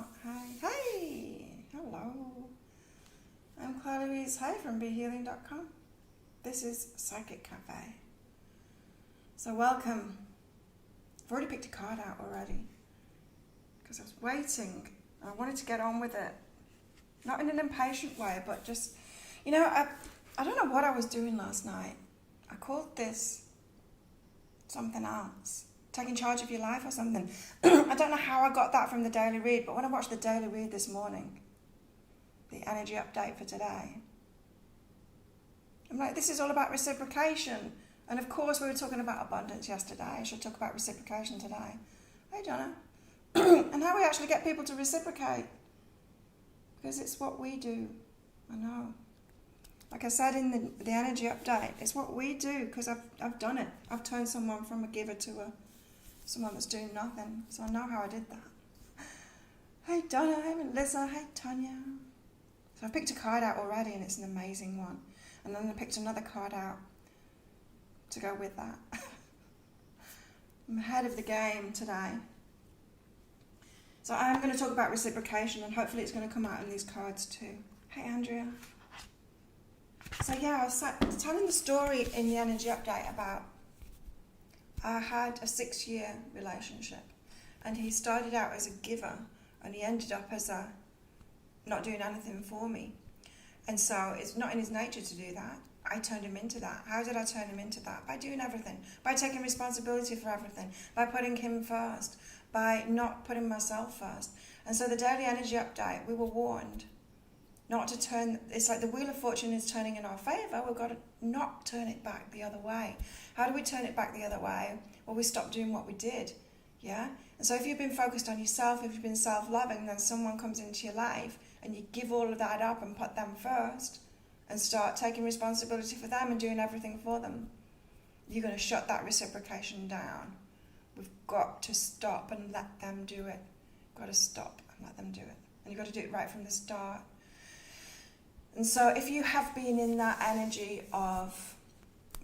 not. Hi. Hey! Hello. I'm Claire Louise Hay from BeHealing.com. This is Psychic Cafe. So welcome. I've already picked a card out already because I was waiting. I wanted to get on with it. Not in an impatient way, but just, I don't know what I was doing last night. I called this something else. Taking charge of your life or something. I don't know how I got that from the daily read, but when I watched the daily read this morning, the energy update for today, I'm like, this is all about reciprocation. And of course we were talking about abundance yesterday. I should talk about reciprocation today. Hey, Donna. And how we actually get people to reciprocate. Because it's what we do. I know. Like I said in the energy update, it's what we do because I've done it. I've turned someone from a giver to someone that's doing nothing. So I know how I did that. Hey Donna, hey Melissa, hey Tanya. So I picked a card out already and it's an amazing one. And then I picked another card out to go with that. I'm ahead of the game today. So I'm going to talk about reciprocation and hopefully it's going to come out in these cards too. Hey Andrea. So yeah, I was telling the story in the energy update about I had a 6-year relationship and he started out as a giver and he ended up as a not doing anything for me. And so it's not in his nature to do that. I turned him into that. How did I turn him into that? By doing everything. By taking responsibility for everything. By putting him first. By not putting myself first. And so the daily energy update, we were warned not to turn, it's like the wheel of fortune is turning in our favour, we've got to not turn it back the other way. How do we turn it back the other way? Well, we stop doing what we did, yeah? And so if you've been focused on yourself, if you've been self-loving, then someone comes into your life and you give all of that up and put them first and start taking responsibility for them and doing everything for them, you're going to shut that reciprocation down. We've got to stop and let them do it. Got to stop and let them do it. And you've got to do it right from the start. And so if you have been in that energy of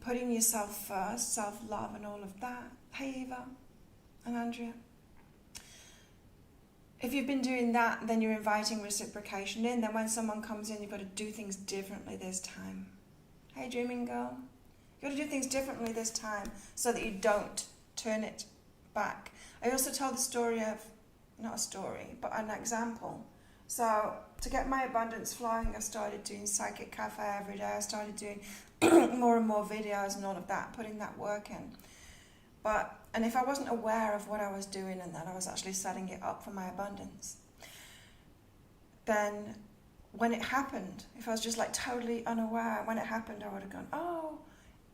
putting yourself first, self-love and all of that, hey Eva and Andrea, if you've been doing that, then you're inviting reciprocation in. Then when someone comes in, you've got to do things differently this time. Hey dreaming girl, you've got to do things differently this time so that you don't turn it back. I also told the story of, not a story, but an example. So to get my abundance flowing, I started doing Psychic Cafe every day. I started doing more and more videos and all of that, putting that work in. And if I wasn't aware of what I was doing and that I was actually setting it up for my abundance, then when it happened, if I was just like totally unaware, when it happened, I would have gone, oh,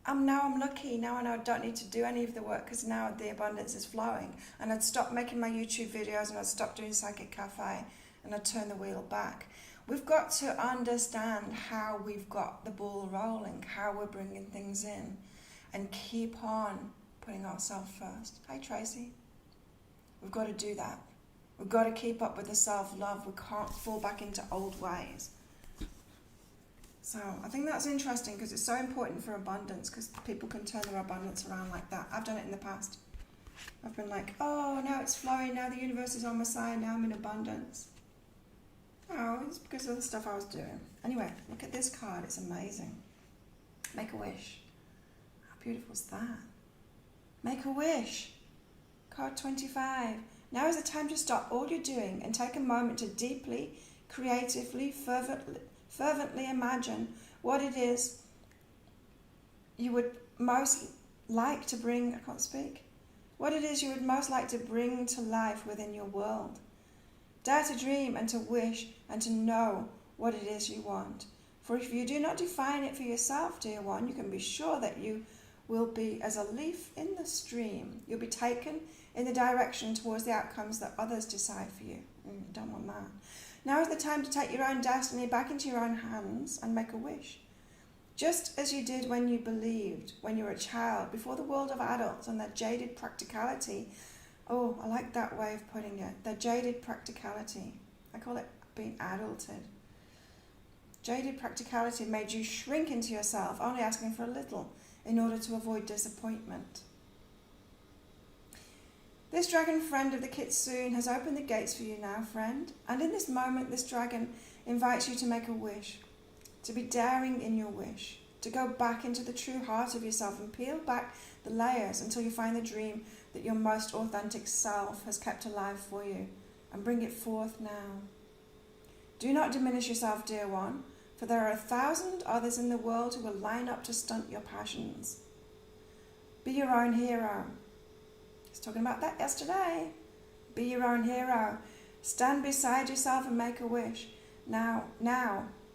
I'm lucky. Now I know I don't need to do any of the work because now the abundance is flowing. And I'd stop making my YouTube videos and I'd stop doing Psychic Cafe. And I turn the wheel back. We've got to understand how we've got the ball rolling, how we're bringing things in, and keep on putting ourselves first. Hi Tracy. We've got to do that. We've got to keep up with the self-love. We can't fall back into old ways. So I think that's interesting because it's so important for abundance because people can turn their abundance around like that. I've done it in the past. I've been like, oh, now it's flowing, now the universe is on my side, now I'm in abundance. Oh, it's because of the stuff I was doing. Anyway, look at this card. It's amazing. Make a wish. How beautiful is that? Make a wish. Card 25. Now is the time to stop all you're doing and take a moment to deeply, creatively, fervently imagine what it is you would most like to bring, I can't speak, what it is you would most like to bring to life within your world. Dare to dream and to wish and to know what it is you want. For if you do not define it for yourself, dear one, you can be sure that you will be as a leaf in the stream. You'll be taken in the direction towards the outcomes that others decide for you. You don't want that. Now is the time to take your own destiny back into your own hands and make a wish. Just as you did when you believed, when you were a child, before the world of adults and their jaded practicality. Oh, I like that way of putting it. The jaded practicality. I call it being adulted. Jaded practicality made you shrink into yourself, only asking for a little in order to avoid disappointment. This dragon friend of the kitsune has opened the gates for you now, friend. And in this moment, this dragon invites you to make a wish, to be daring in your wish, to go back into the true heart of yourself and peel back the layers until you find the dream that your most authentic self has kept alive for you, and bring it forth now. Do not diminish yourself, dear one, for there are 1,000 others in the world who will line up to stunt your passions. Be your own hero. I was talking about that yesterday. Be your own hero. Stand beside yourself and make a wish. Now,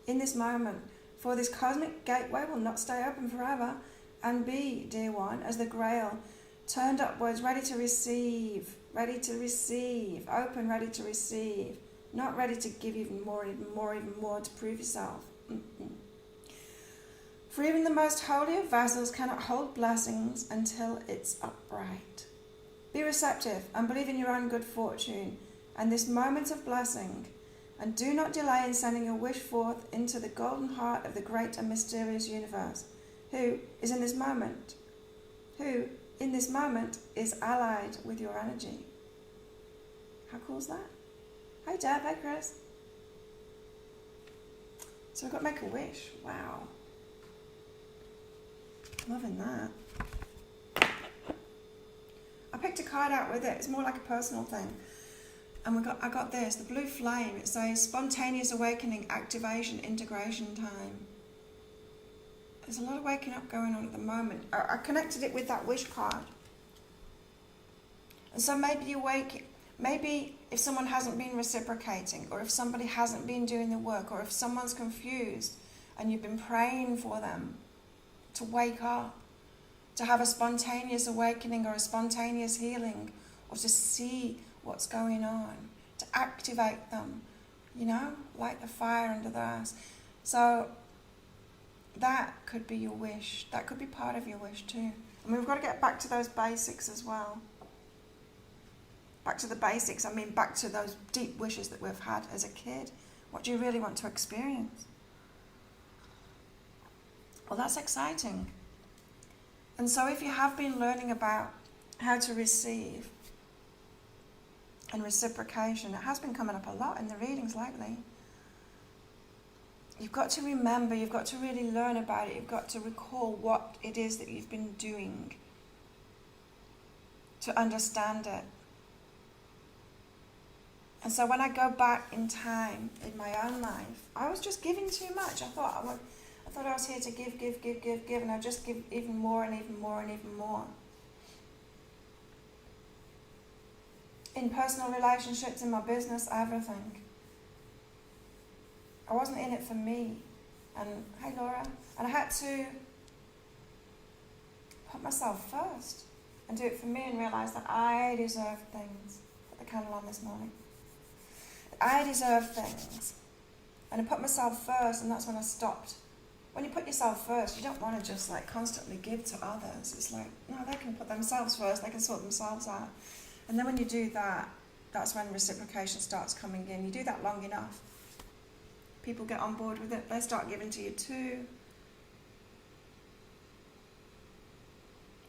in this moment, for this cosmic gateway will not stay open forever, and be, dear one, as the grail, turned upwards, ready to receive, open, ready to receive, not ready to give even more to prove yourself. For even the most holy of vessels cannot hold blessings until it's upright. Be receptive and believe in your own good fortune and this moment of blessing, and do not delay in sending your wish forth into the golden heart of the great and mysterious universe, who in this moment is allied with your energy. How cool is that? Hi Deb, hi Chris. So we've got to make a wish. Wow. Loving that. I picked a card out with it. It's more like a personal thing. And I got this, the blue flame. It says spontaneous awakening, activation, integration time. There's a lot of waking up going on at the moment. I connected it with that wish card. And so maybe if someone hasn't been reciprocating, or if somebody hasn't been doing the work, or if someone's confused and you've been praying for them to wake up, to have a spontaneous awakening or a spontaneous healing, or to see what's going on, to activate them, light the fire under the ass. So that could be your wish. That could be part of your wish too. I mean, we've got to get back to those basics as well. Back to the basics, back to those deep wishes that we've had as a kid. What do you really want to experience? Well, that's exciting. And so if you have been learning about how to receive and reciprocation, it has been coming up a lot in the readings lately. You've got to remember, you've got to really learn about it, you've got to recall what it is that you've been doing to understand it. And so when I go back in time in my own life, I was just giving too much. I thought I was here to give, and I just give even more and even more and even more. In personal relationships, in my business, everything. I wasn't in it for me. And hey Laura, and I had to put myself first and do it for me and realise that I deserve things. Put the candle on this morning. I deserve things. And I put myself first, and that's when I stopped. When you put yourself first, you don't want to just constantly give to others. It's like, no, they can put themselves first, they can sort themselves out. And then when you do that, that's when reciprocation starts coming in. You do that long enough, people get on board with it, they start giving to you too.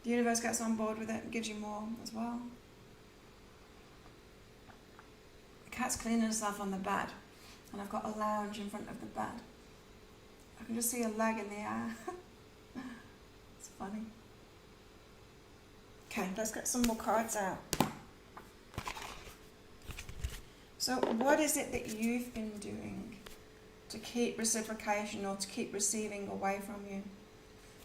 The universe gets on board with it and gives you more as well. The cat's cleaning herself on the bed, and I've got a lounge in front of the bed. I can just see a leg in the air. It's funny. Okay, let's get some more cards out. So what is it that you've been doing to keep reciprocation or to keep receiving away from you?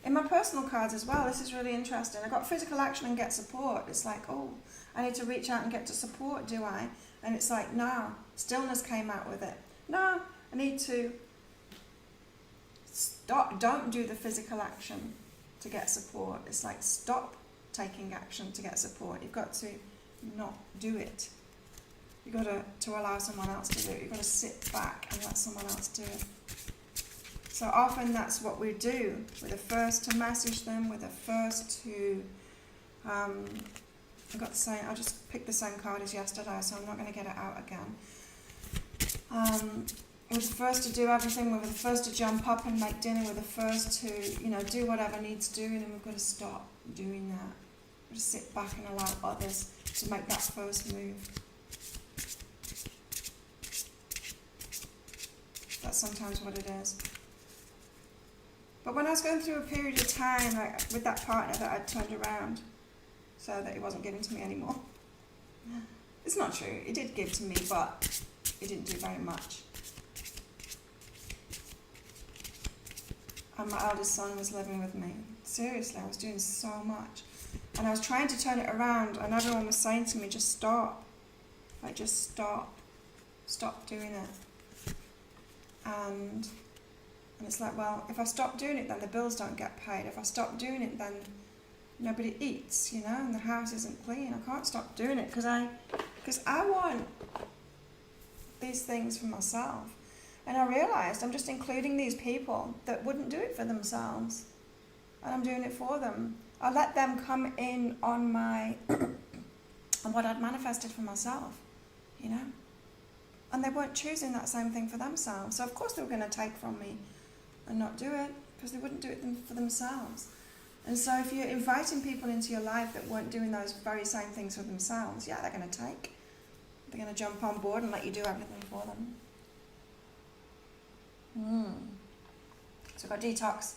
In my personal cards as well, this is really interesting. I got physical action and get support. It's like, oh, I need to reach out and get to support, do I? And it's like, no, stillness came out with it. No, I need to stop, don't do the physical action to get support. It's like, stop taking action to get support. You've got to not do it. You've got to allow someone else to do it. You've got to sit back and let someone else do it. So often that's what we do. We're the first to message them. We're the first to... I just picked the same card as yesterday, so I'm not going to get it out again. We're the first to do everything. We're the first to jump up and make dinner. We're the first to, do whatever needs doing, and we've got to stop doing that. We've got to sit back and allow others to make that first move. That's sometimes what it is. But when I was going through a period of time like, with that partner that I'd turned around so that he wasn't giving to me anymore. It's not true. He did give to me, but he didn't do very much. And my eldest son was living with me. Seriously, I was doing so much. And I was trying to turn it around, and everyone was saying to me, just stop. Like, just stop. Stop doing it. And it's like, well, if I stop doing it, then the bills don't get paid. If I stop doing it, then nobody eats, you know, and the house isn't clean. I can't stop doing it because I want these things for myself. And I realised I'm just including these people that wouldn't do it for themselves. And I'm doing it for them. I let them come in on my, on what I'd manifested for myself, you know. And they weren't choosing that same thing for themselves. So of course they were going to take from me and not do it because they wouldn't do it for themselves. And so if you're inviting people into your life that weren't doing those very same things for themselves, yeah, they're going to take. They're going to jump on board and let you do everything for them. So got detox.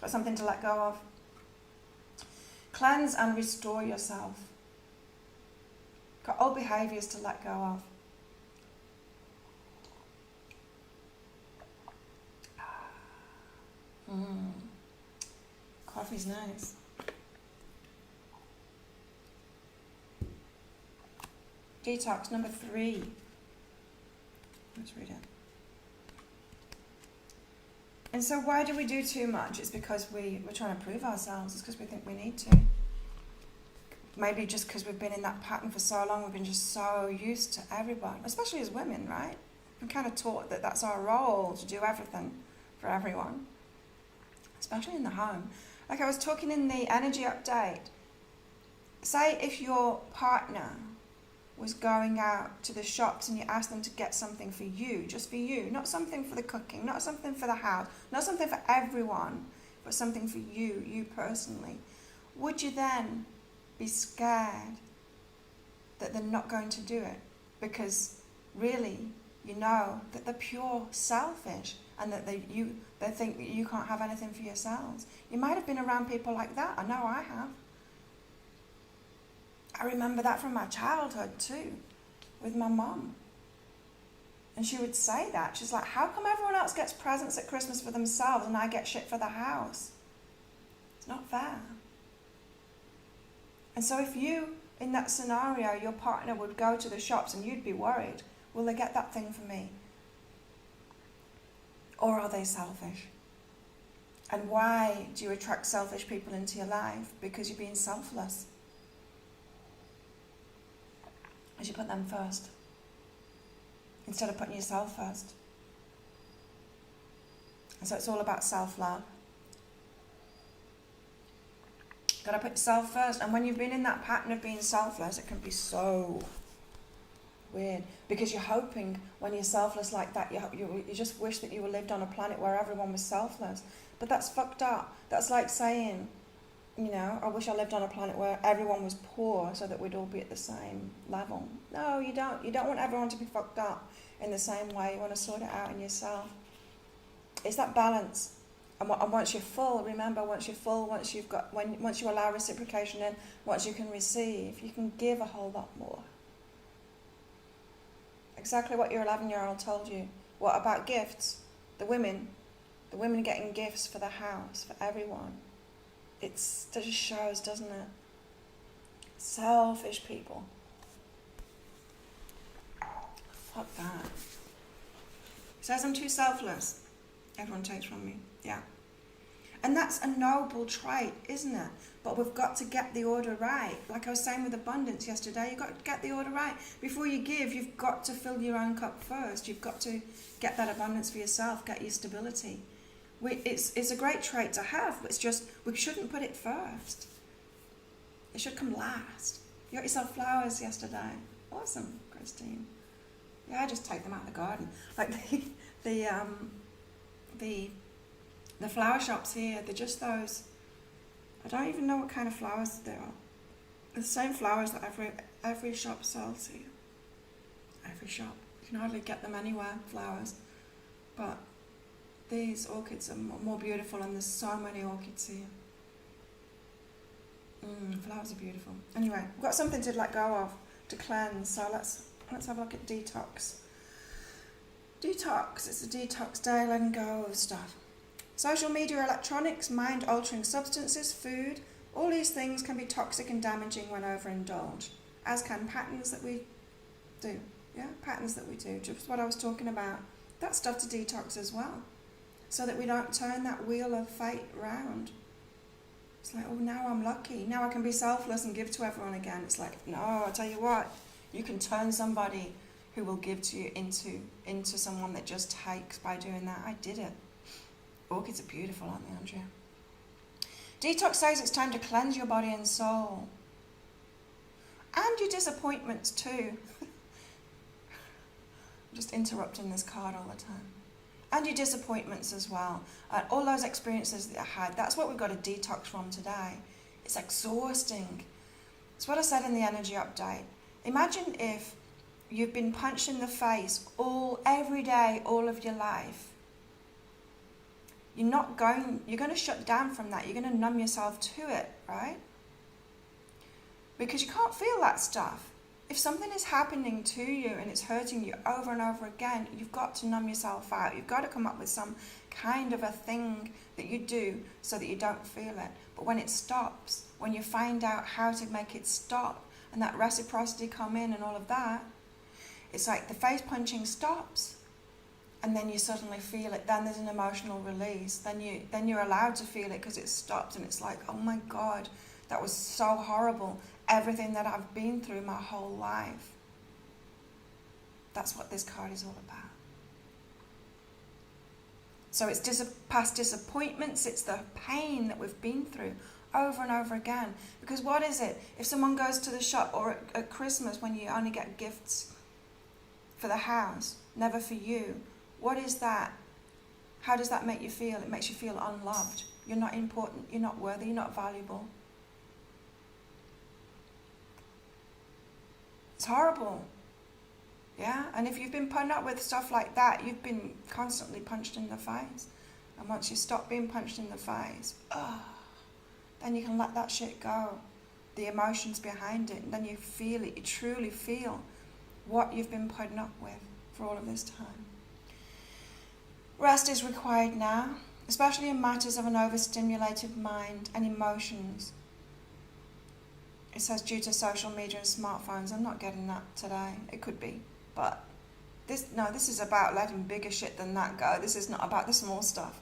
Got something to let go of. Cleanse and restore yourself. Got old behaviours to let go of. Coffee's nice. Detox number 3. Let's read it. And so why do we do too much? It's because we're trying to prove ourselves. It's because we think we need to. Maybe just because we've been in that pattern for so long, we've been just so used to everyone, especially as women, right? We're kind of taught that that's our role, to do everything for everyone, especially in the home. Like I was talking in the energy update, say if your partner was going out to the shops and you asked them to get something for you, just for you, not something for the cooking, not something for the house, not something for everyone, but something for you, you personally, would you then be scared that they're not going to do it? Because really, you know that they're pure selfish and that they think that you can't have anything for yourselves. You might have been around people like that. I know I have. I remember that from my childhood too, with my mum. And she would say that. She's like, how come everyone else gets presents at Christmas for themselves and I get shit for the house? It's not fair. And so if you, in that scenario, your partner would go to the shops and you'd be worried, will they get that thing for me? Or are they selfish? And why do you attract selfish people into your life? Because you're being selfless. As you put them first, instead of putting yourself first. And so it's all about self-love. Got to put yourself first. And when you've been in that pattern of being selfless, it can be so weird. Because you're hoping when you're selfless like that, you just wish that you were lived on a planet where everyone was selfless. But that's fucked up. That's like saying, you know, I wish I lived on a planet where everyone was poor so that we'd all be at the same level. No, you don't. You don't want everyone to be fucked up in the same way. You want to sort it out in yourself. It's that balance. And once you're full, remember, once you're full, once you allow reciprocation in, once you can receive, you can give a whole lot more. Exactly what your 11-year-old told you. What about gifts? The women getting gifts for the house, for everyone. That just shows, doesn't it? Selfish people. Fuck that. Says I'm too selfless. Everyone takes from me. Yeah. And that's a noble trait, isn't it? But we've got to get the order right. Like I was saying with abundance yesterday, you've got to get the order right. Before you give, you've got to fill your own cup first. You've got to get that abundance for yourself, get your stability. It's a great trait to have, but it's just, we shouldn't put it first. It should come last. You got yourself flowers yesterday. Awesome, Christine. Yeah, I just take them out of the garden. Like the flower shops here, they're just those, I don't even know what kind of flowers they are. The same flowers that every shop sells here. Every shop. You can hardly get them anywhere, flowers. But these orchids are more beautiful, and there's so many orchids here. Flowers are beautiful. Anyway, we've got something to let go of, to cleanse. So let's have a look at detox. Detox. It's a detox day, letting go of stuff. Social media, electronics, mind-altering substances, food, all these things can be toxic and damaging when overindulged, as can patterns that we do. Yeah, patterns that we do. Just what I was talking about. That's stuff to detox as well, so that we don't turn that wheel of fate round. It's like, oh, now I'm lucky. Now I can be selfless and give to everyone again. It's like, no, I'll tell you what. You can turn somebody who will give to you into someone that just takes by doing that. I did it. Orchids are beautiful, aren't they, Andrea? Detox says it's time to cleanse your body and soul. And your disappointments too. I'm just interrupting this card all the time. And your disappointments as well. All those experiences that I had. That's what we've got to detox from today. It's exhausting. It's what I said in the energy update. Imagine if you've been punched in the face every day, all of your life. You're going to shut down from that. You're going to numb yourself to it, right? Because you can't feel that stuff. If something is happening to you and it's hurting you over and over again, you've got to numb yourself out. You've got to come up with some kind of a thing that you do so that you don't feel it. But when it stops, when you find out how to make it stop, and that reciprocity come in and all of that, it's like the face punching stops. And then you suddenly feel it. Then there's an emotional release. Then you're allowed to feel it because it stopped, and it's like, oh my God, that was so horrible. Everything that I've been through my whole life. That's what this card is all about. So it's past disappointments. It's the pain that we've been through over and over again. Because what is it? If someone goes to the shop, or at Christmas when you only get gifts for the house, never for you. What is that? How does that make you feel? It makes you feel unloved. You're not important. You're not worthy. You're not valuable. It's horrible. Yeah? And if you've been put up with stuff like that, you've been constantly punched in the face. And once you stop being punched in the face, then you can let that shit go. The emotions behind it. And then you feel it. You truly feel what you've been put up with for all of this time. Rest is required now, especially in matters of an overstimulated mind and emotions. It says due to social media and smartphones. I'm not getting that today. It could be. But this is about letting bigger shit than that go. This is not about the small stuff.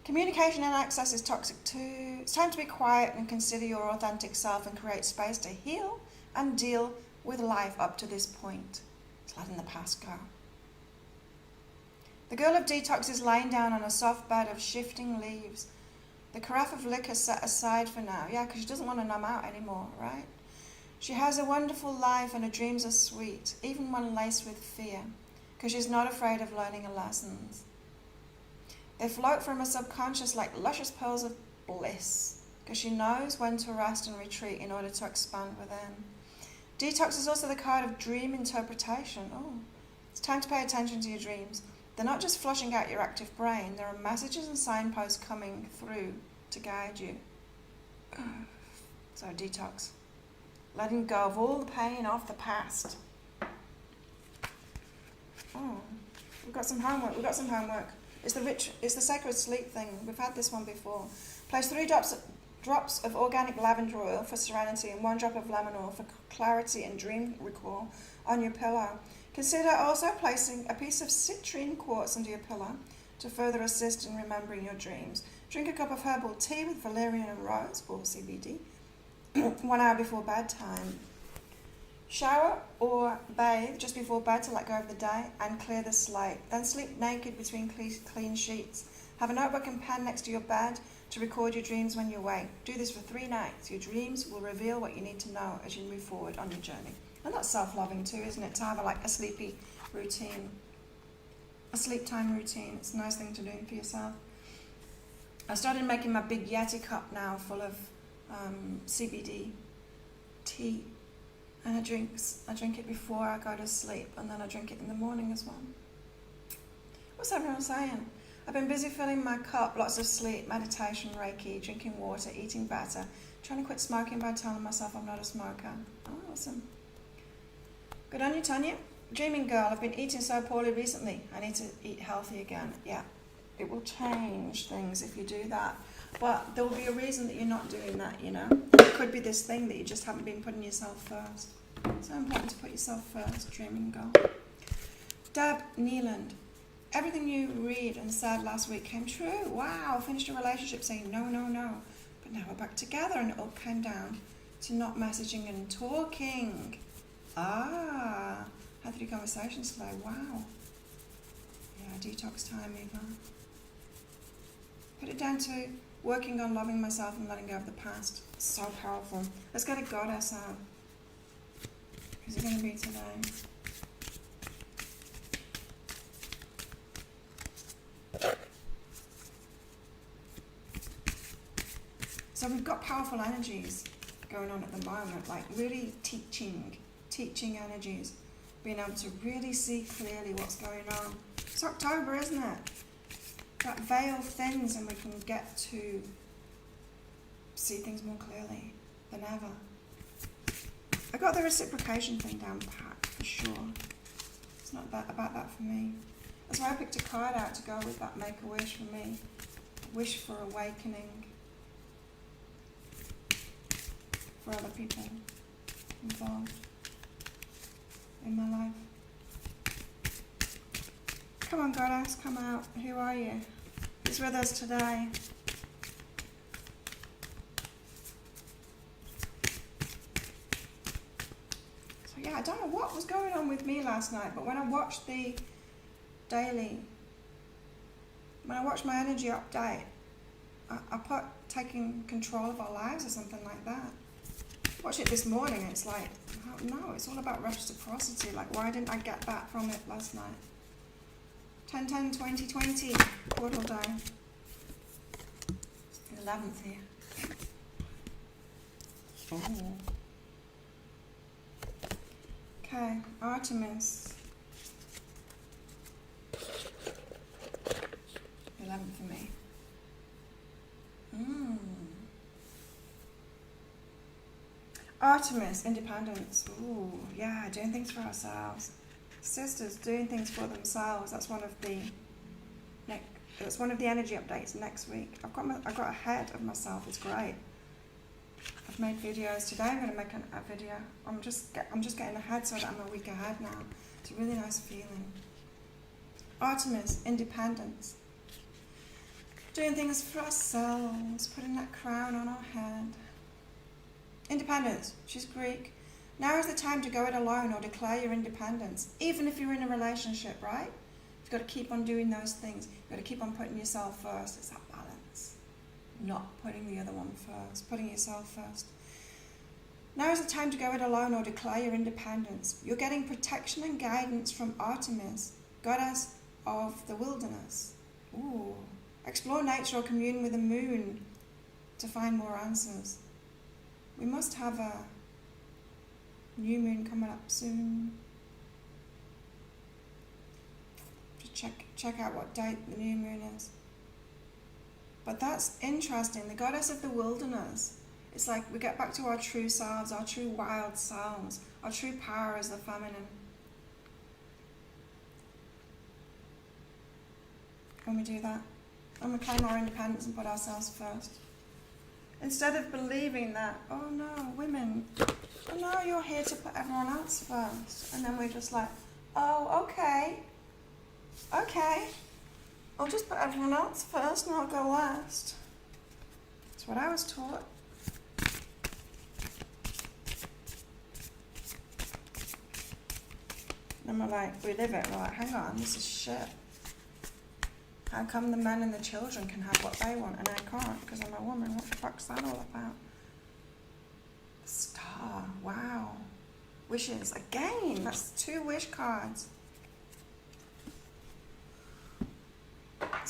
Communication and access is toxic too. It's time to be quiet and consider your authentic self and create space to heal and deal with life up to this point. It's letting the past go. The girl of detox is lying down on a soft bed of shifting leaves. The carafe of liquor set aside for now. Yeah, because she doesn't want to numb out anymore, right? She has a wonderful life and her dreams are sweet, even when laced with fear, because she's not afraid of learning her lessons. They float from her subconscious like luscious pearls of bliss, because she knows when to rest and retreat in order to expand within. Detox is also the card of dream interpretation. Oh, it's time to pay attention to your dreams. They're not just flushing out your active brain. There are messages and signposts coming through to guide you. So detox. Letting go of all the pain of the past. Oh, we've got some homework. It's the sacred sleep thing. We've had this one before. Place 3 drops of organic lavender oil for serenity and 1 drop of lemon oil for clarity and dream recall on your pillow. Consider also placing a piece of citrine quartz under your pillow to further assist in remembering your dreams. Drink a cup of herbal tea with valerian and rose, or CBD, 1 hour before bedtime. Shower or bathe just before bed to let go of the day and clear the slate. Then sleep naked between clean sheets. Have a notebook and pen next to your bed to record your dreams when you wake. Do this for 3 nights. Your dreams will reveal what you need to know as you move forward on your journey. And that's self-loving too, isn't it? To have a sleepy routine, a sleep time routine. It's a nice thing to do for yourself. I started making my big Yeti cup now full of CBD tea, and I drink it before I go to sleep, and then I drink it in the morning as well. What's everyone saying? I've been busy filling my cup, lots of sleep, meditation, Reiki, drinking water, eating better, trying to quit smoking by telling myself I'm not a smoker. Oh, awesome. Good on you, Tanya. Dreaming girl, I've been eating so poorly recently. I need to eat healthy again. Yeah, it will change things if you do that. But there will be a reason that you're not doing that, you know. It could be this thing that you just haven't been putting yourself first. So important to put yourself first, dreaming girl. Deb Neeland, everything you read and said last week came true. Wow, finished a relationship saying no, no, no. But now we're back together and it all came down to not messaging and talking. Ah, had 3 conversations today. Wow. Yeah, detox time, Eva. Put it down to working on loving myself and letting go of the past. So powerful. Let's get a goddess out. Who's it going to be today? So we've got powerful energies going on at the moment, like really teaching energies, being able to really see clearly what's going on. It's October, isn't it? That veil thins and we can get to see things more clearly than ever. I got the reciprocation thing down pat, for sure. It's not about that for me. That's why I picked a card out to go with that Make-A-Wish for me. A wish for awakening for other people involved in my life. Come on, goddess, come out. Who are you? Who's with us today? So yeah, I don't know what was going on with me last night, but when I watched the daily, when I watched my energy update, I put taking control of our lives or something like that. Watch it this morning, it's like, oh, no, it's all about reciprocity. Like, why didn't I get that from it last night? 10/10/2020, portal day. 11th here. Oh. Okay, Artemis. 11 for me. Artemis, independence. Ooh, yeah, doing things for ourselves. Sisters doing things for themselves. That's one of the energy updates next week. I've got ahead of myself. It's great. I've made videos today. I'm going to make a video. I'm just getting ahead so that I'm a week ahead now. It's a really nice feeling. Artemis, independence. Doing things for ourselves, putting that crown on our head. Independence, she's Greek. Now is the time to go it alone or declare your independence, even if you're in a relationship, right? You've got to keep on doing those things. You've got to keep on putting yourself first. It's that balance. Not putting the other one first, putting yourself first. Now is the time to go it alone or declare your independence. You're getting protection and guidance from Artemis, goddess of the wilderness. Ooh. Explore nature or commune with the moon to find more answers. We must have a new moon coming up soon. Just check out what date the new moon is. But that's interesting. The goddess of the wilderness. It's like we get back to our true selves, our true wild selves. Our true power is the feminine. When we do that, and we claim our independence and put ourselves first. Instead of believing that, oh no, women, oh no, you're here to put everyone else first. And then we're just like, oh, okay, I'll just put everyone else first and I'll go last. That's what I was taught. And we're like, we live it, we're like, hang on, this is shit. How come the men and the children can have what they want and I can't because I'm a woman? What the fuck's that all about? Star, wow. Wishes, again, that's 2 wish cards.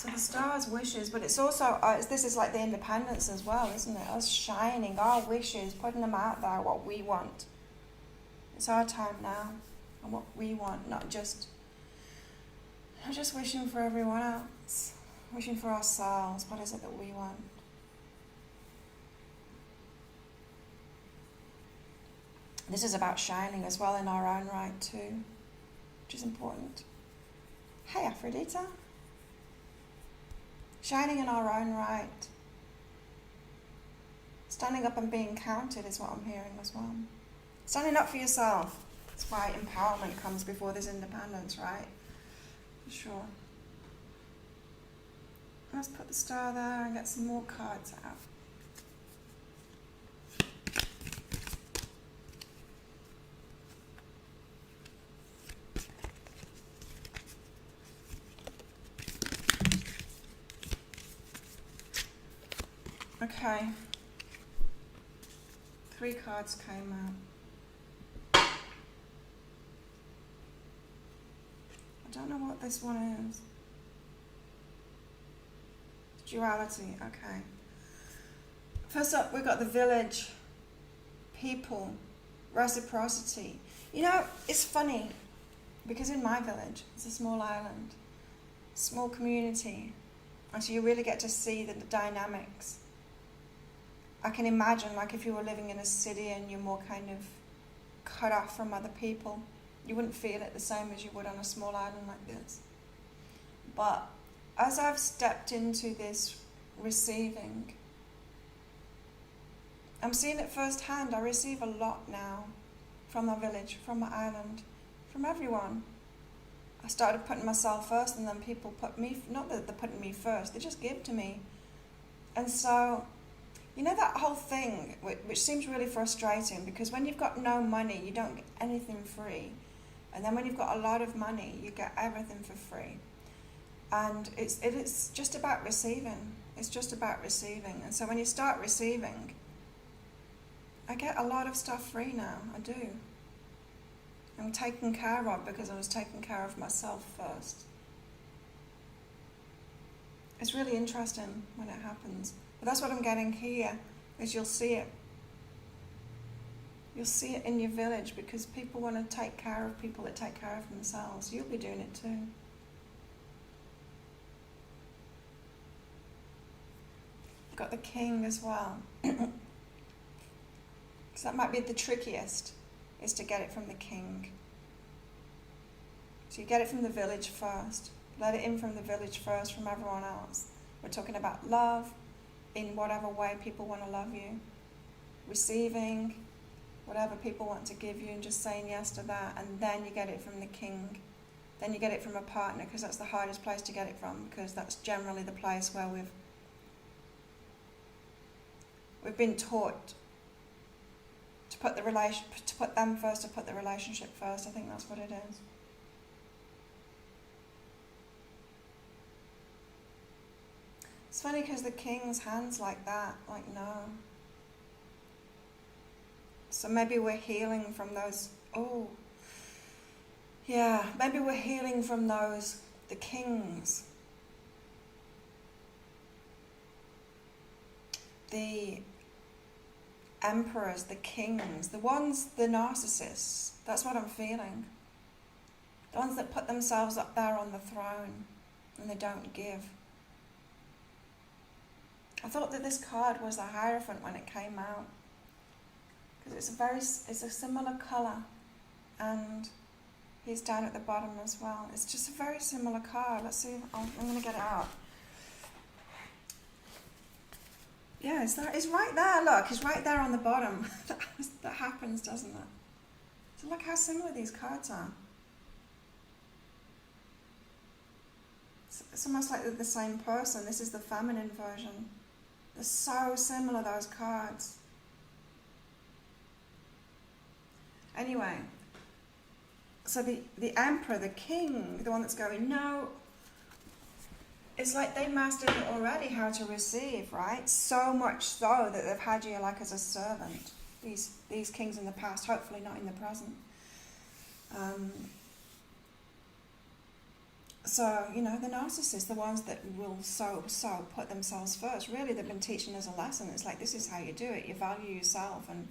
So the star's wishes, but it's also, this is like the independence as well, isn't it? Us shining our wishes, putting them out there, what we want. It's our time now, and what we want, not just wishing for everyone else, wishing for ourselves. What is it that we want? This is about shining as well in our own right too, which is important. Hey Aphrodite. Shining in our own right. Standing up and being counted is what I'm hearing as well. Standing up for yourself. That's why empowerment comes before this independence, right? For sure. Let's put the star there and get some more cards out. Okay. 3 cards came out. I don't know what this one is. Duality, okay. First up, we've got the village, people, reciprocity. You know, it's funny, because in my village, it's a small island, small community, and so you really get to see the dynamics. I can imagine, like, if you were living in a city and you're more kind of cut off from other people, you wouldn't feel it the same as you would on a small island like this. But as I've stepped into this receiving, I'm seeing it firsthand. I receive a lot now from my village, from my island, from everyone. I started putting myself first, and then people put me, not that they're putting me first, they just give to me. And so, you know that whole thing, which seems really frustrating, because when you've got no money, you don't get anything free. And then when you've got a lot of money, you get everything for free. And it's just about receiving. It's just about receiving. And so when you start receiving, I get a lot of stuff free now. I do. I'm taken care of because I was taking care of myself first. It's really interesting when it happens. But that's what I'm getting here, is you'll see it. You'll see it in your village, because people want to take care of people that take care of themselves. You'll be doing it too. Got the king as well. So that might be the trickiest, is to get it from the king. So you get it from the village first. Let it in from the village first, from everyone else. We're talking about love in whatever way people want to love you. Receiving whatever people want to give you and just saying yes to that. And then you get it from the king. Then you get it from a partner, because that's the hardest place to get it from, because that's generally the place where we've been taught to put them first, to put the relationship first. I think that's what it is. It's funny because the king's hand's like that, like no. So maybe we're healing from those, maybe we're healing from those, the kings. The emperors, the kings, the narcissists. That's what I'm feeling. The ones that put themselves up there on the throne and they don't give. I thought that this card was the Hierophant when it came out, because it's a similar colour, and he's down at the bottom as well. It's just a very similar card. Let's see, I'm going to get it out. Yeah, it's right there, look, it's right there on the bottom. That happens, doesn't it? So look how similar these cards are. It's almost like they're the same person. This is the feminine version. They're so similar, those cards. Anyway, so the emperor, the king, the one that's going, no, it's like they mastered it already, how to receive, right? So much so that they've had you like as a servant. These kings in the past, hopefully not in the present. So, you know, the narcissists, the ones that will so put themselves first, really they've been teaching us a lesson. It's like, this is how you do it. You value yourself, and,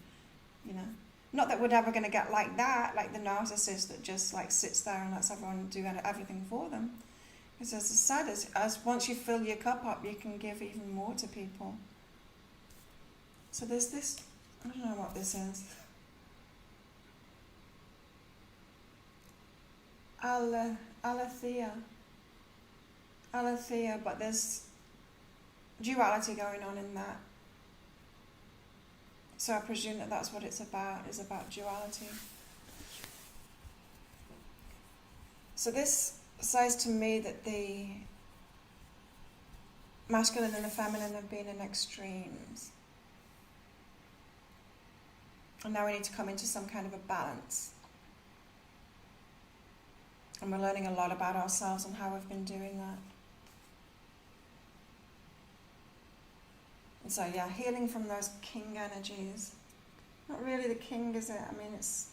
you know, not that we're ever going to get like that, like the narcissist that just like sits there and lets everyone do everything for them. Because as I said, as once you fill your cup up, you can give even more to people. So there's this, I don't know what this is. Aletheia, but there's duality going on in that. So I presume that that's what it's about, is about duality. So this says to me that the masculine and the feminine have been in extremes. And now we need to come into some kind of a balance. And we're learning a lot about ourselves and how we've been doing that. And so yeah, healing from those king energies. Not really the king, is it? I mean, it's,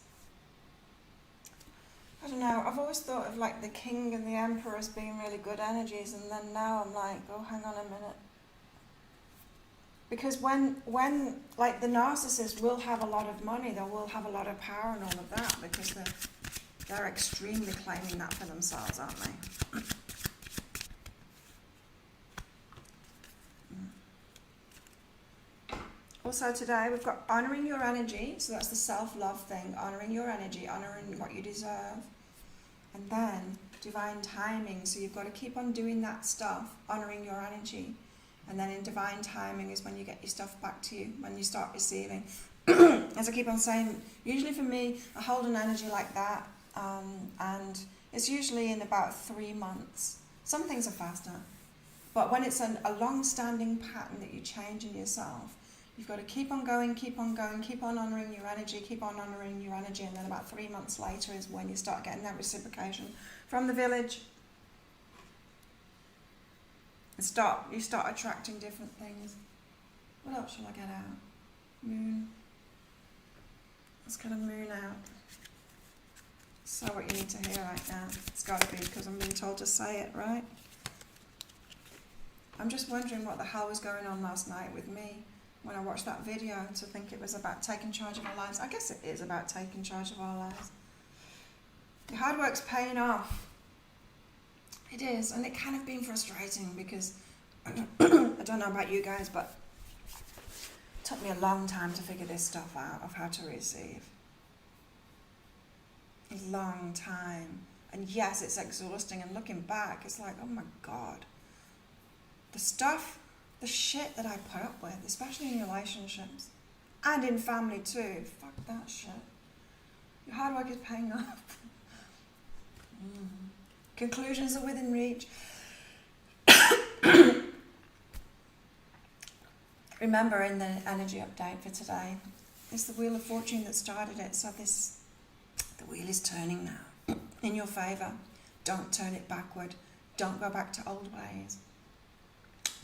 I don't know, I've always thought of like the king and the emperor as being really good energies, and then now I'm like, oh, hang on a minute. Because when like the narcissist will have a lot of money, they will have a lot of power and all of that, because they're extremely claiming that for themselves, aren't they? Also today we've got honouring your energy, so that's the self-love thing, honouring your energy, honouring what you deserve. And then divine timing, so you've got to keep on doing that stuff, honouring your energy. And then in divine timing is when you get your stuff back to you, when you start receiving. As I keep on saying, usually for me, I hold an energy like that, and it's usually in about 3 months. Some things are faster, but when it's a long-standing pattern that you change in yourself, you've got to keep on going, keep on honouring your energy, keep on honouring your energy, and then about 3 months later is when you start getting that reciprocation from the village. And you start attracting different things. What else shall I get out? Moon. Let's get a moon out. So what you need to hear right now. It's got to be because I'm being told to say it, right? I'm just wondering what the hell was going on last night with me when I watched that video, to think it was about taking charge of our lives. I guess it is about taking charge of our lives. Your hard work's paying off. It is, and it kind of been frustrating because I don't know about you guys, but it took me a long time to figure this stuff out of how to receive. A long time. And yes, it's exhausting, and looking back, it's like, oh my God. The shit that I put up with, especially in relationships, and in family too, fuck that shit. Your hard work is paying off. Conclusions are within reach. Remember, in the energy update for today, it's the Wheel of Fortune that started it, so the wheel is turning now in your favour. Don't turn it backward. Don't go back to old ways.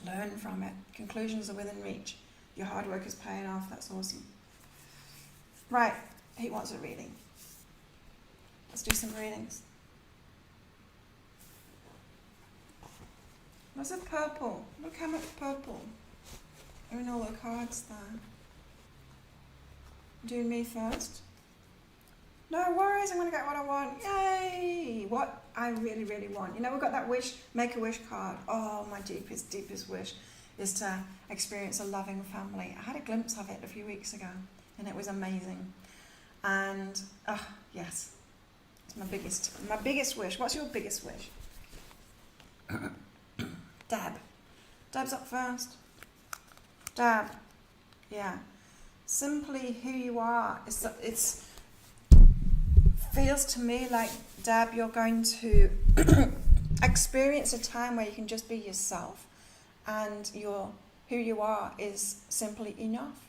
Learn from it. Conclusions are within reach. Your hard work is paying off. That's awesome. Right, he wants a reading. Let's do some readings. What's it purple? Look how much purple are in all the cards there. Doing me first. No worries, I'm going to get what I want. Yay! What I really, really want. You know, we've got that wish, make-a-wish card. Oh, my deepest, deepest wish is to experience a loving family. I had a glimpse of it a few weeks ago, and it was amazing. And, yes, it's my biggest wish. What's your biggest wish? Deb. Deb's up first. Deb. Yeah. Simply who you are. It's feels to me like, Deb, you're going to experience a time where you can just be yourself, and who you are is simply enough.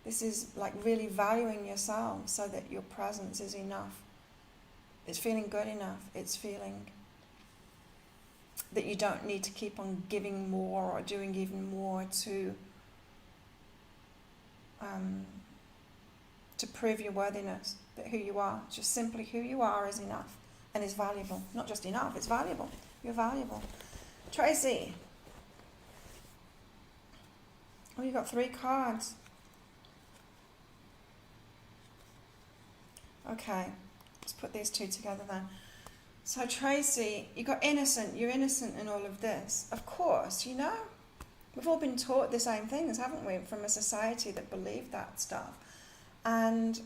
This is like really valuing yourself so that your presence is enough. It's feeling good enough. It's feeling that you don't need to keep on giving more or doing even more to prove your worthiness, that who you are, just simply who you are is enough. and is valuable. Not just enough, it's valuable. You're valuable. Tracy. Oh, you got 3 cards. Okay, let's put these 2 together then. So Tracy, you got innocent. You're innocent in all of this. Of course, you know. We've all been taught the same things, haven't we, from a society that believed that stuff. And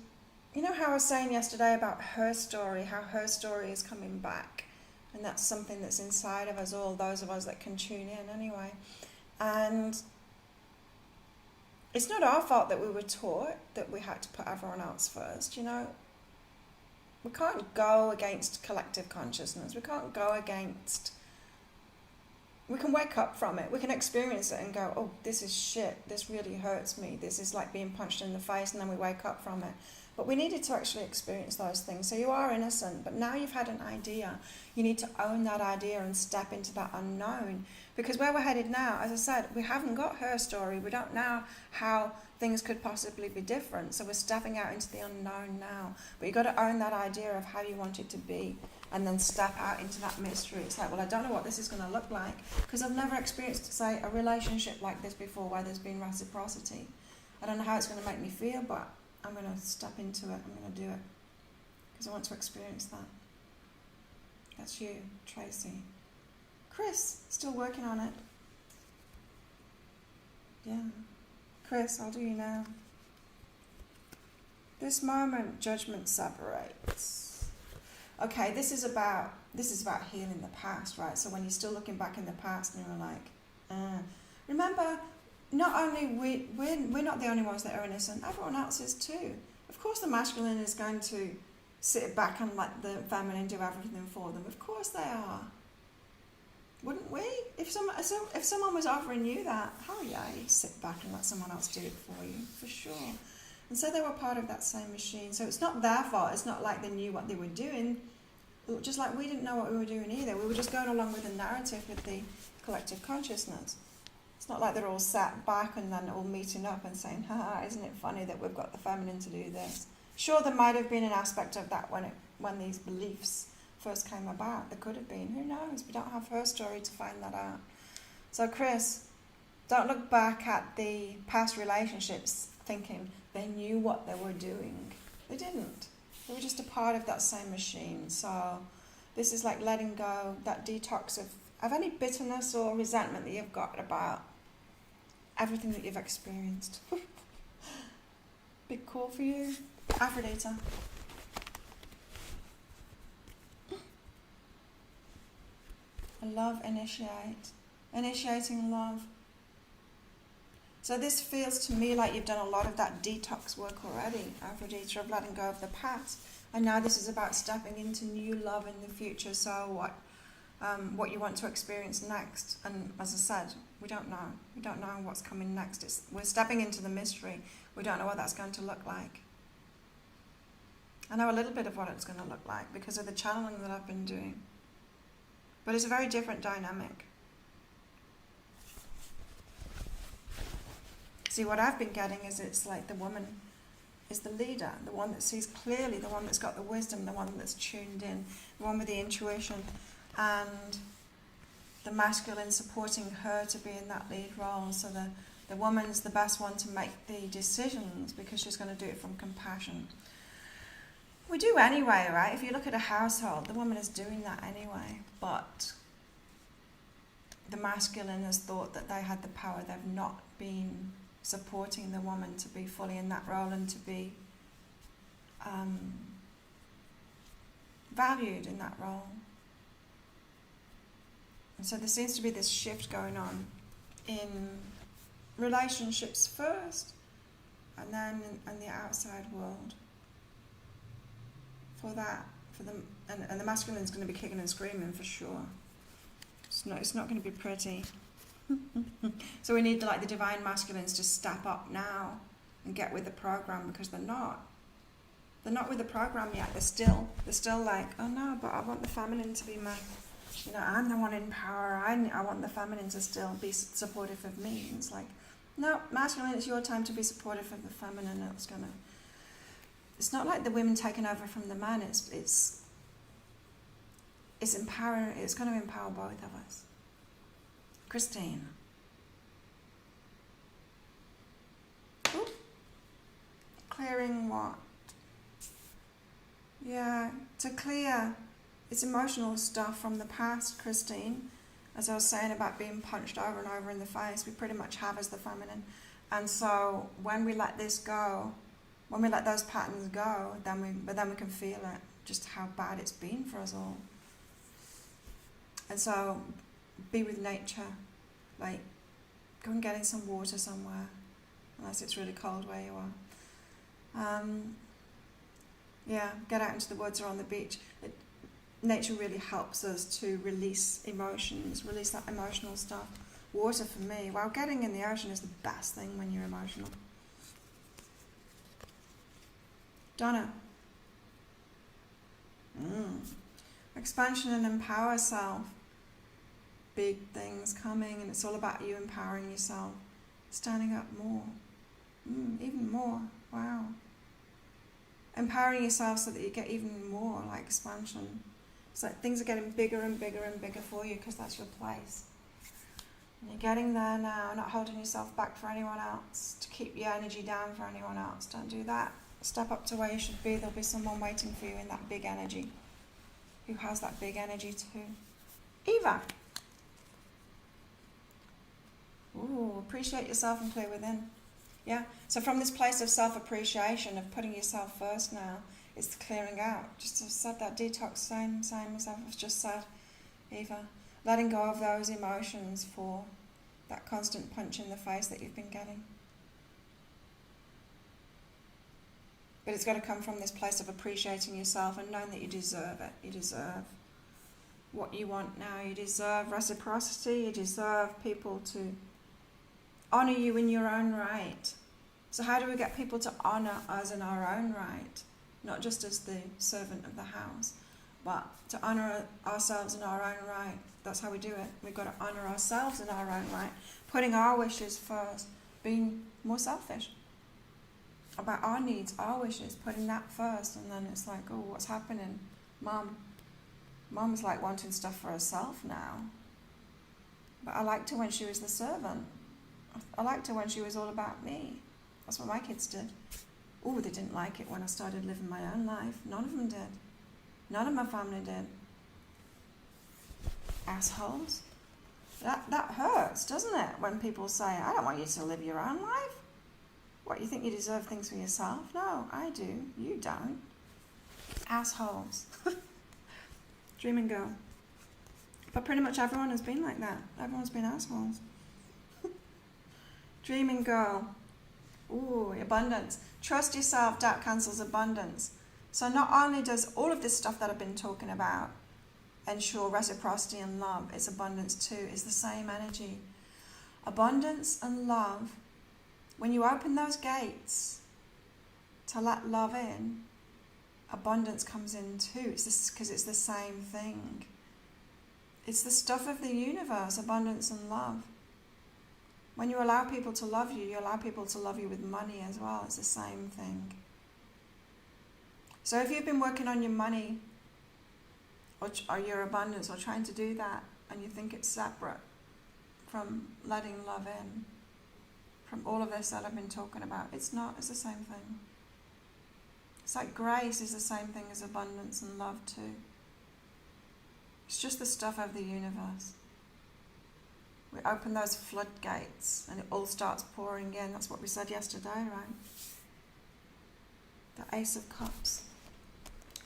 you know how I was saying yesterday about her story, how her story is coming back. And that's something that's inside of us all, those of us that can tune in anyway. And it's not our fault that we were taught that we had to put everyone else first, you know. We can't go against collective consciousness. We can't go against... We can wake up from it. We can experience it and go, oh, this is shit. This really hurts me. This is like being punched in the face, and then we wake up from it. But we needed to actually experience those things. So you are innocent, but now you've had an idea. You need to own that idea and step into that unknown. Because where we're headed now, as I said, we haven't got her story. We don't know how things could possibly be different. So we're stepping out into the unknown now. But you've got to own that idea of how you want it to be, and then step out into that mystery. It's like, well, I don't know what this is going to look like, because I've never experienced, say, a relationship like this before where there's been reciprocity. I don't know how it's going to make me feel, but I'm going to step into it. I'm going to do it because I want to experience that. That's you, Tracy. Chris, still working on it. Yeah. Chris, I'll do you now. This moment, judgment separates. Okay, this is about healing the past, right? So when you're still looking back in the past and you're like, remember, not only we're not the only ones that are innocent, everyone else is too. Of course the masculine is going to sit back and let the feminine do everything for them. Of course they are. Wouldn't we? If someone was offering you that, hell yeah, you'd sit back and let someone else do it for you, for sure. And so they were part of that same machine. So it's not their fault. It's not like they knew what they were doing. Just like we didn't know what we were doing either. We were just going along with the narrative with the collective consciousness. It's not like they're all sat back and then all meeting up and saying, haha, isn't it funny that we've got the feminine to do this? Sure, there might have been an aspect of that when these beliefs first came about. There could have been. Who knows? We don't have her story to find that out. So Chris, don't look back at the past relationships thinking they knew what they were doing. They didn't. They were just a part of that same machine. So this is like letting go, that detox of any bitterness or resentment that you've got about everything that you've experienced. Big call for you. Aphrodite. Love, initiating love. So this feels to me like you've done a lot of that detox work already, Aphrodite, of letting go of the past. And now this is about stepping into new love in the future. So what you want to experience next. And as I said, we don't know. We don't know what's coming next. We're stepping into the mystery. We don't know what that's going to look like. I know a little bit of what it's going to look like because of the channeling that I've been doing. But it's a very different dynamic. See, what I've been getting is it's like the woman is the leader, the one that sees clearly, the one that's got the wisdom, the one that's tuned in, the one with the intuition, and the masculine supporting her to be in that lead role. So the woman's the best one to make the decisions because she's going to do it from compassion. We do anyway, right? If you look at a household, the woman is doing that anyway. But the masculine has thought that they had the power. They've not been supporting the woman to be fully in that role and to be valued in that role. And so there seems to be this shift going on in relationships first, and then in the outside world. And the masculine is going to be kicking and screaming for sure. It's not going to be pretty. So we need the divine masculines to step up now and get with the program, because they're not with the program yet. They're still like, oh no, but I want the feminine to be my, I'm the one in power. I want the feminine to still be supportive of me. And it's like, no, masculine, it's your time to be supportive of the feminine. It's not like the women taking over from the man. It's it's empowering. It's going to empower both of us. Christine. Ooh. Clearing what? Yeah, to clear it's emotional stuff from the past, Christine. As I was saying about being punched over and over in the face, we pretty much have as the feminine. And so when we let this go, when we let those patterns go, then we can feel it, just how bad it's been for us all. And so be with nature, like go and get in some water somewhere, unless it's really cold where you are. Yeah, get out into the woods or on the beach. Nature really helps us to release emotions, release that emotional stuff. Water for me, well, getting in the ocean is the best thing when you're emotional. Donna. Expansion and empower self. Big things coming, and it's all about you empowering yourself. Standing up more. Even more. Wow. Empowering yourself so that you get even more, like expansion. It's like things are getting bigger and bigger and bigger for you because that's your place. And you're getting there now, not holding yourself back for anyone else, to keep your energy down for anyone else. Don't do that. Step up to where you should be. There'll be someone waiting for you in that big energy, who has that big energy too. Eva. Ooh, appreciate yourself and clear within. Yeah, so from this place of self-appreciation, of putting yourself first now, it's the clearing out. Just to set that detox, same as I've just said, Eva. Letting go of those emotions for that constant punch in the face that you've been getting. But it's got to come from this place of appreciating yourself and knowing that you deserve it. You deserve what you want now. You deserve reciprocity. You deserve people to honour you in your own right. So how do we get people to honour us in our own right? Not just as the servant of the house, but to honour ourselves in our own right. That's how we do it. We've got to honour ourselves in our own right, putting our wishes first, being more selfish about our needs, our wishes, putting that first. And then it's like, oh, what's happening? Mum's like wanting stuff for herself now. But I liked her when she was the servant. I liked her when she was all about me. That's what my kids did. Oh, they didn't like it when I started living my own life. None of them did. None of my family did. Assholes. That hurts, doesn't it? When people say, I don't want you to live your own life. What, you think you deserve things for yourself? No, I do. You don't. Assholes. Dreaming girl. But pretty much everyone has been like that. Everyone's been assholes. Dreaming girl. Ooh, abundance. Trust yourself, doubt cancels abundance. So not only does all of this stuff that I've been talking about ensure reciprocity and love, it's abundance too. It's the same energy. Abundance and love, when you open those gates to let love in, abundance comes in too. It's this, because it's the same thing. It's the stuff of the universe, abundance and love. When you allow people to love you, you allow people to love you with money as well. It's the same thing. So if you've been working on your money or your abundance or trying to do that and you think it's separate from letting love in, from all of this that I've been talking about, it's not. It's the same thing. It's like grace is the same thing as abundance and love too. It's just the stuff of the universe. We open those floodgates and it all starts pouring in. That's what we said yesterday, right? The Ace of Cups.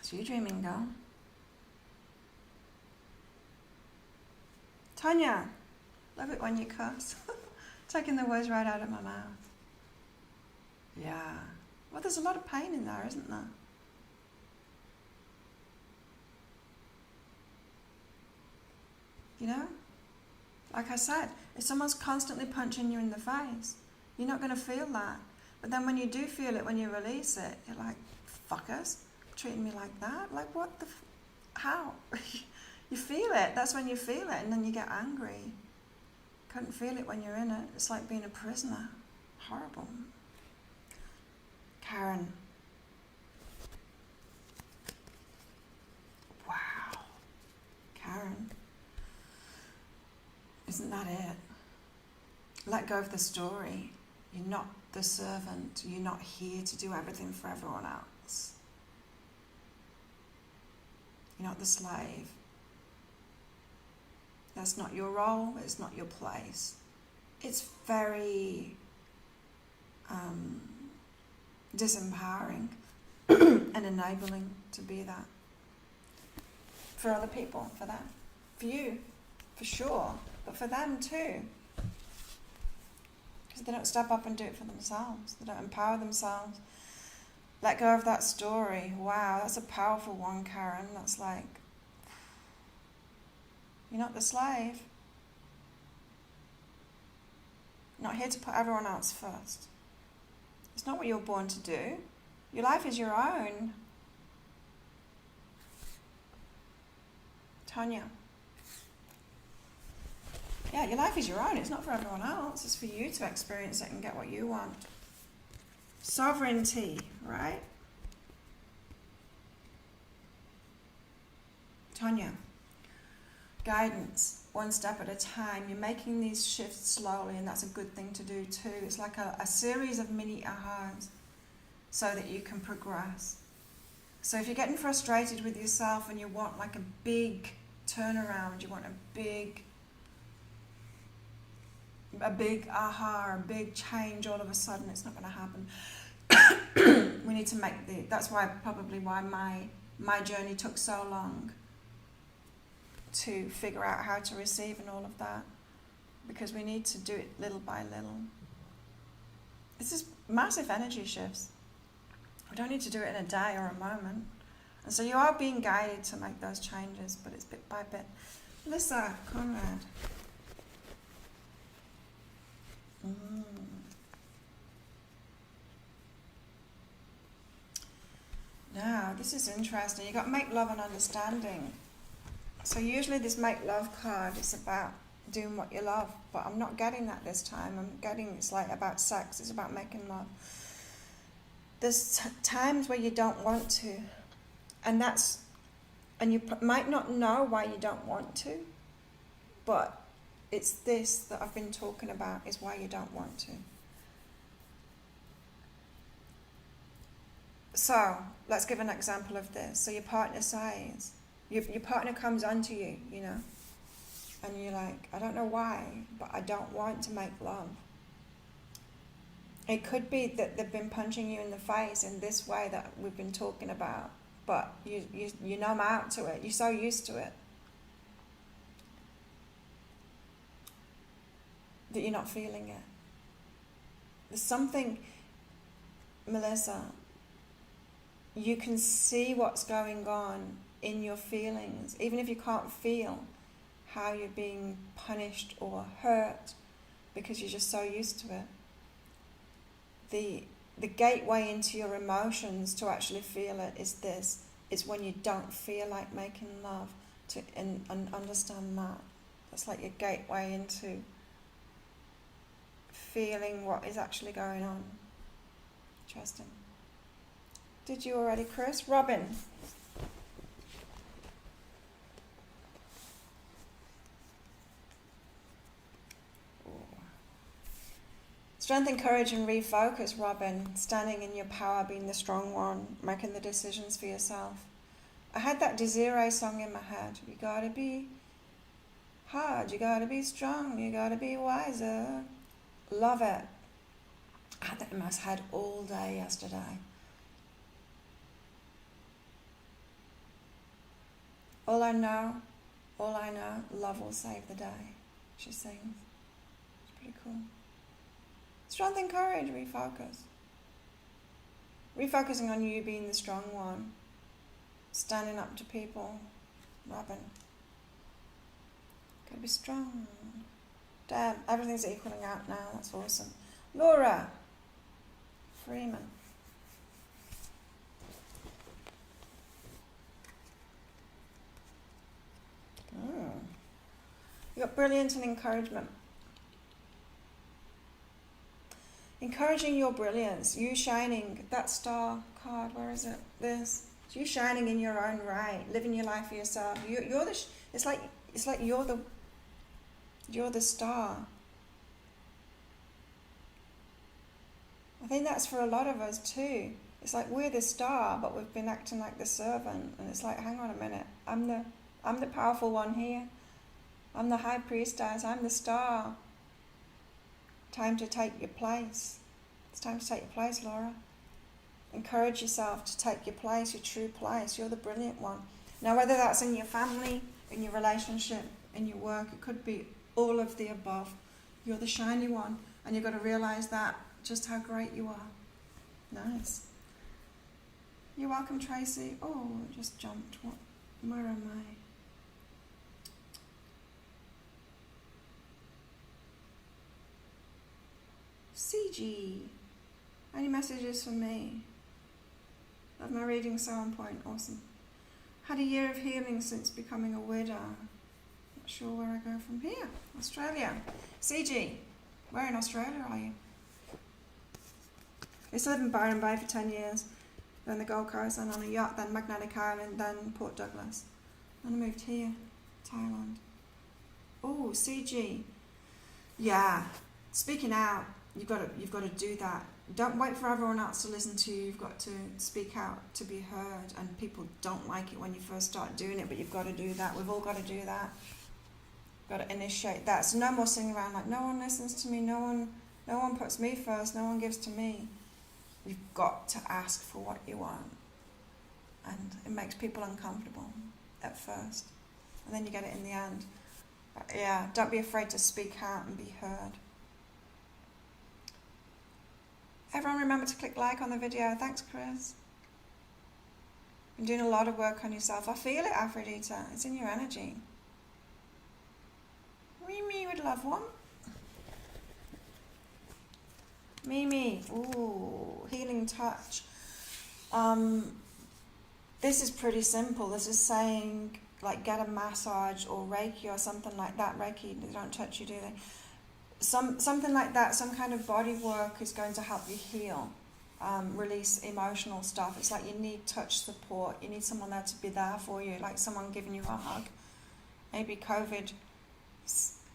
So you dreaming, girl. Tanya, love it when you cuss. Taking the words right out of my mouth. Yeah. Well, there's a lot of pain in there, isn't there? You know? Like I said, if someone's constantly punching you in the face, you're not going to feel that. But then when you do feel it, when you release it, you're like, fuckers, treating me like that? Like, what the how? You feel it. That's when you feel it, and then you get angry. Couldn't feel it when you're in it. It's like being a prisoner. Horrible. Karen. Wow. Isn't that it? Let go of the story. You're not the servant. You're not here to do everything for everyone else. You're not the slave. That's not your role. It's not your place. It's very disempowering and enabling to be that. For other people, for them. For you, for sure. But for them too. Because they don't step up and do it for themselves. They don't empower themselves. Let go of that story. Wow, that's a powerful one, Karen. That's like, you're not the slave. You're not here to put everyone else first. It's not what you're born to do. Your life is your own. Tanya. Yeah, your life is your own. It's not for everyone else. It's for you to experience it and get what you want. Sovereignty, right? Tanya. Guidance, one step at a time. You're making these shifts slowly, and that's a good thing to do too. It's like a series of mini ahas so that you can progress. So if you're getting frustrated with yourself and you want like a big turnaround, you want a big aha, a big change all of a sudden, it's not going to happen. We need to make that's why my journey took so long to figure out how to receive and all of that, because we need to do it little by little. This is massive energy shifts. We don't need to do it in a day or a moment. And so you are being guided to make those changes, but it's bit by bit. Lisa, Conrad. Now, this is interesting. You've got make love and understanding. So usually this make love card is about doing what you love, but I'm not getting that this time. I'm getting it's like about sex. It's about making love. There's times where you don't want to, and you might not know why you don't want to, but it's this that I've been talking about is why you don't want to. So let's give an example of this. So your partner says, your partner comes onto you, you know, and you're like, I don't know why, but I don't want to make love. It could be that they've been punching you in the face in this way that we've been talking about, but you numb out to it. You're so used to it that you're not feeling it. There's something, Melissa, you can see what's going on in your feelings, even if you can't feel how you're being punished or hurt, because you're just so used to it. The gateway into your emotions to actually feel it is this. It's when you don't feel like making love, and understand that. That's like your gateway into feeling what is actually going on. Interesting. Did you already, Chris? Robin. Strength and courage and refocus, Robin. Standing in your power, being the strong one, making the decisions for yourself. I had that Desiree song in my head. You gotta be hard, you gotta be strong, you gotta be wiser. Love it. I had that in my head all day yesterday. All I know, love will save the day, she sings. It's pretty cool. Strength and courage, refocus. Refocusing on you being the strong one. Standing up to people. Robin. Gotta be strong. Damn, everything's equaling out now. That's awesome. Laura Freeman. You got brilliance and encouragement. Encouraging your brilliance, you shining, that star card, where is it? This. You shining in your own right, living your life for yourself. You're the. It's like you're the. You're the star. I think that's for a lot of us too. It's like we're the star, but we've been acting like the servant, and it's like, hang on a minute, I'm the powerful one here. I'm the high priestess. I'm the star. Time to take your place. It's time to take your place, Laura. Encourage yourself to take your place, your true place. You're the brilliant one. Now, whether that's in your family, in your relationship, in your work, it could be all of the above. You're the shiny one, and you've got to realise that, just how great you are. Nice. You're welcome, Tracy. Oh, it just jumped. Where am I? CG. Any messages for me? Love my reading, so on point. Awesome. Had a year of healing since becoming a widow. Not sure where I go from here. Australia. CG. Where in Australia are you? I used to live in Byron Bay for 10 years. Then the Gold Coast, then on a yacht, then Magnetic Island, then Port Douglas. Then I moved here, Thailand. Oh, CG. Yeah. Speaking out. You've got to do that. Don't wait for everyone else to listen to you. You've got to speak out to be heard. And people don't like it when you first start doing it, but you've got to do that. We've all got to do that. Got to initiate that. So no more sitting around like, no one listens to me. No one puts me first. No one gives to me. You've got to ask for what you want. And it makes people uncomfortable at first. And then you get it in the end. But yeah, don't be afraid to speak out and be heard. Everyone remember to click like on the video. Thanks, Chris. You're doing a lot of work on yourself. I feel it, Aphrodita. It's in your energy. Mimi would love one. Mimi. Ooh, healing touch. This is pretty simple. This is saying, like, get a massage or Reiki or something like that. Reiki, they don't touch you, do they? Something like that, some kind of body work is going to help you heal, release emotional stuff. It's like you need touch support. You need someone there to be there for you, like someone giving you a hug. Maybe COVID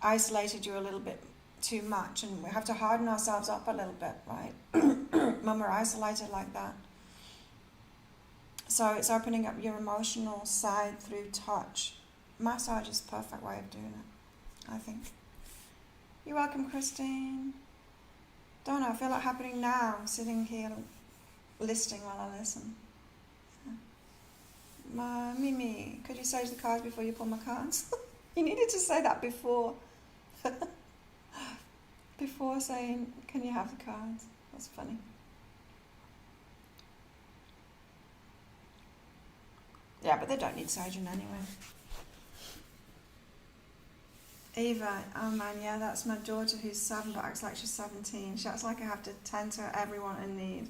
isolated you a little bit too much, and we have to harden ourselves up a little bit, right? When we're isolated like that. So it's opening up your emotional side through touch. Massage is a perfect way of doing it, I think. You're welcome, Christine. Don't know, I feel like happening now, sitting here listening while I listen. Mimi, could you sage the cards before you pull my cards? You needed to say that before. Before saying, can you have the cards? That's funny. Yeah, but they don't need saging anyway. Eva, oh man, yeah, that's my daughter who's 7 but acts like she's 17. She acts like I have to tend to everyone in need.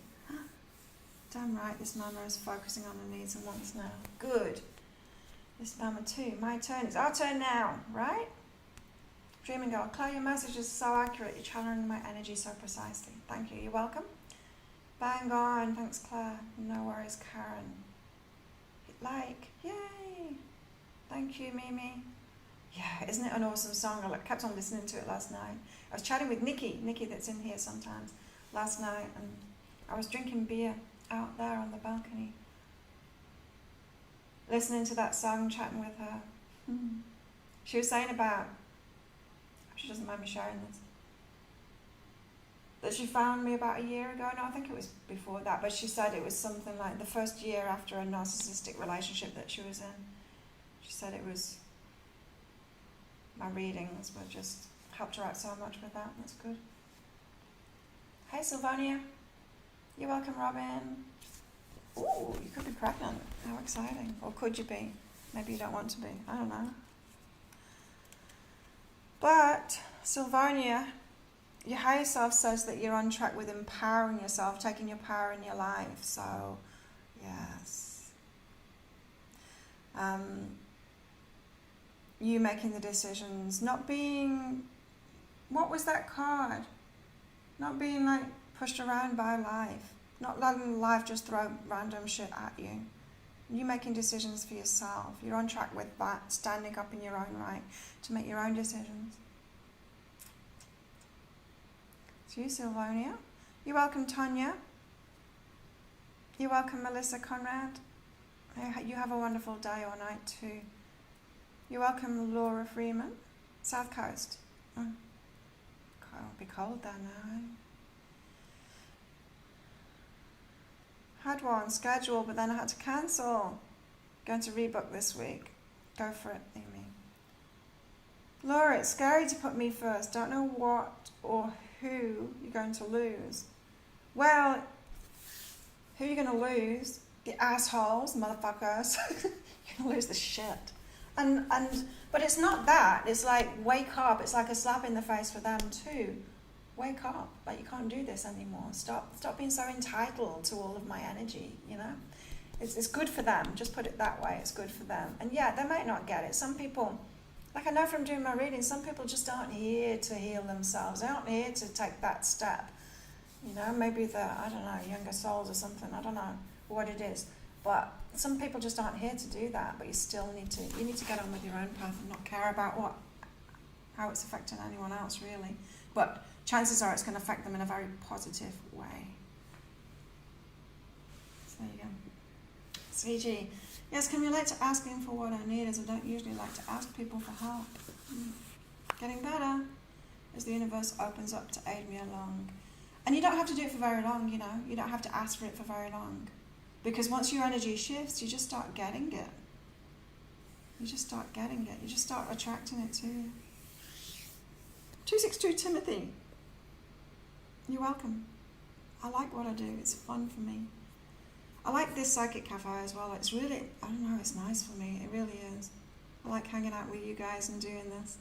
Damn right, this mama is focusing on her needs and wants now. Good. This mama too. My turn. It's our turn now, right? Dreaming girl, Claire, your message is so accurate. You're channeling my energy so precisely. Thank you. You're welcome. Bang on. Thanks, Claire. No worries, Karen. Hit like. Yay. Thank you, Mimi. Yeah, isn't it an awesome song? I kept on listening to it last night. I was chatting with Nikki that's in here sometimes, last night, and I was drinking beer out there on the balcony, listening to that song, chatting with her. She was saying about, she doesn't mind me sharing this, that she found me about a year ago. No, I think it was before that, but she said it was something like the first year after a narcissistic relationship that she was in. She said it was, my readings were just helped her out so much with that. That's good. Hey, Sylvania. You're welcome, Robin. Ooh, you could be pregnant. How exciting. Or could you be? Maybe you don't want to be. I don't know. But, Sylvania, your higher self says that you're on track with empowering yourself, taking your power in your life. So, yes. You making the decisions, not being, what was that card? Not being like pushed around by life, not letting life just throw random shit at you. You making decisions for yourself. You're on track with that, standing up in your own right to make your own decisions. To you, Sylvonia. You're welcome, Tonya. You're welcome, Melissa Conrad. You have a wonderful day or night too. You're welcome, Laura Freeman. South Coast. It'll be cold there now. Had one scheduled, but then I had to cancel. Going to rebook this week. Go for it, Amy. Laura, it's scary to put me first. Don't know what or who you're going to lose. Well, who you're going to lose? The assholes, motherfuckers. You're going to lose the shit. But it's not that. It's like, wake up. It's like a slap in the face for them too. Wake up. Like, you can't do this anymore. Stop being so entitled to all of my energy, you know? It's good for them. Just put it that way. It's good for them. And yeah, they might not get it. Some people, like I know from doing my reading, some people just aren't here to heal themselves. They aren't here to take that step. You know, maybe they're, I don't know, younger souls or something. I don't know what it is. But some people just aren't here to do that. But you still need to get on with your own path and not care about how it's affecting anyone else, really. But chances are it's going to affect them in a very positive way. So there you go. CG. Yes, can relate to asking for what I need, as I don't usually like to ask people for help. Getting better as the universe opens up to aid me along. And you don't have to do it for very long, you know. You don't have to ask for it for very long. Because once your energy shifts, you just start getting it. You just start getting it. You just start attracting it to you. 262 Timothy. You're welcome. I like what I do. It's fun for me. I like this Psychic Cafe as well. It's really, I don't know, it's nice for me. It really is. I like hanging out with you guys and doing this.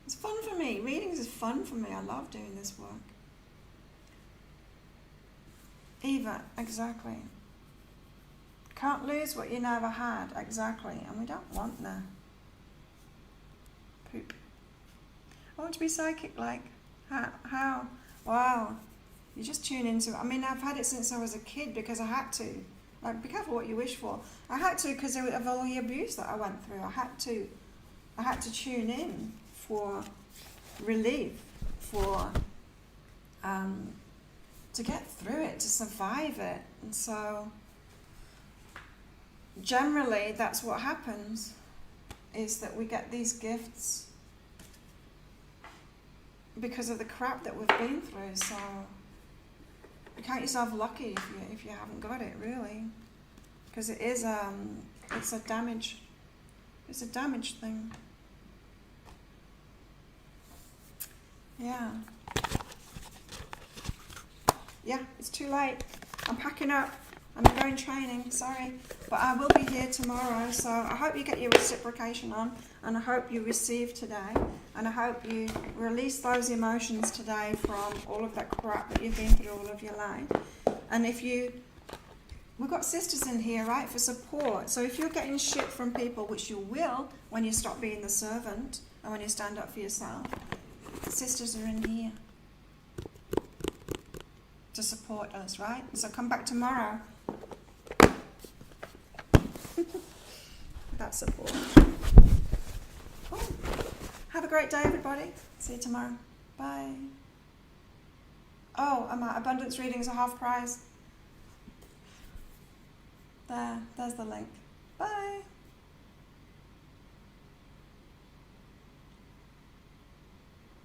It's fun for me. Readings is fun for me. I love doing this work. Eva, exactly. Can't lose what you never had. Exactly. And we don't want that. Poop. I want to be psychic, like, how? Wow. You just tune into it. I mean, I've had it since I was a kid because I had to. Like, be careful what you wish for. I had to because of all the abuse that I went through. I had to tune in for relief, for to get through it, to survive it. And so generally that's what happens, is that we get these gifts because of the crap that we've been through. So you count yourself lucky if you haven't got it, really, because it is it's a damage thing. Yeah, it's too late. I'm packing up. I'm going training, sorry, but I will be here tomorrow. So I hope you get your reciprocation on, and I hope you receive today, and I hope you release those emotions today from all of that crap that you've been through all of your life. And we've got sisters in here, right, for support. So if you're getting shit from people, which you will when you stop being the servant and when you stand up for yourself, sisters are in here to support us, right? So come back tomorrow. That support. Cool. Have a great day, everybody. See you tomorrow. Bye. Oh, my abundance readings are half price. There's the link. Bye.